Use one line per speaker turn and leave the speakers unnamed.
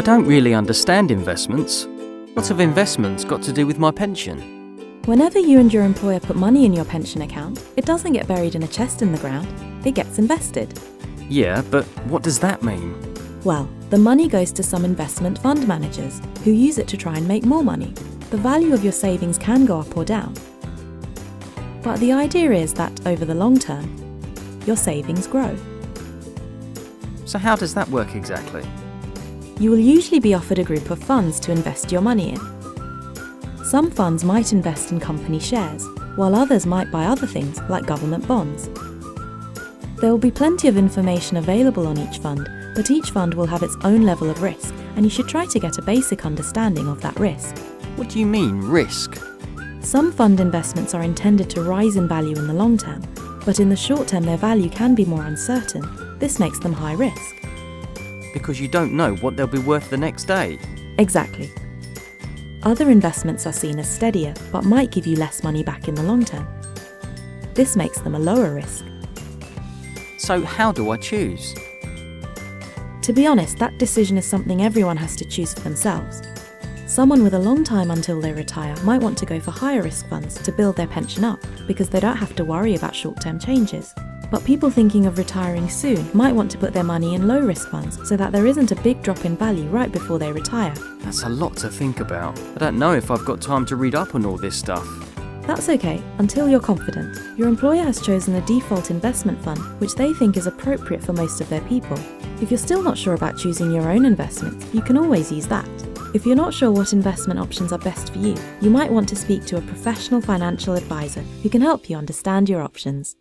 don't really understand investments. What have investments got to do with my pension?
Whenever you and your employer put money in your pension account, it doesn't get buried in a chest in the ground, it gets invested.
Yeah, but what does that mean?
Well, the money goes to some investment fund managers who use it to try and make more money. The value of your savings can go up or down. But the idea is that over the long term, your savings grow.
So how does that work exactly?
You will usually be offered a group of funds to invest your money in. Some funds might invest in company shares, while others might buy other things like government bonds. There will be plenty of information available on each fund, but each fund will have its own level of risk, and you should try to get a basic understanding of that risk.
What do you mean, risk?
Some fund investments are intended to rise in value in the long term, but in the short term their value can be more uncertain. This makes them high risk.
Because you don't know what they'll be worth the next day.
Exactly. Other investments are seen as steadier, but might give you less money back in the long term. This makes them a lower risk.
So how do I choose?
To be honest, that decision is something everyone has to choose for themselves. Someone with a long time until they retire might want to go for higher risk funds to build their pension up because they don't have to worry about short-term changes. But people thinking of retiring soon might want to put their money in low-risk funds so that there isn't a big drop in value right before they retire.
That's a lot to think about. I don't know if I've got time to read up on all this stuff.
That's okay, until you're confident. Your employer has chosen a default investment fund, which they think is appropriate for most of their people. If you're still not sure about choosing your own investments, you can always use that. If you're not sure what investment options are best for you, you might want to speak to a professional financial advisor who can help you understand your options.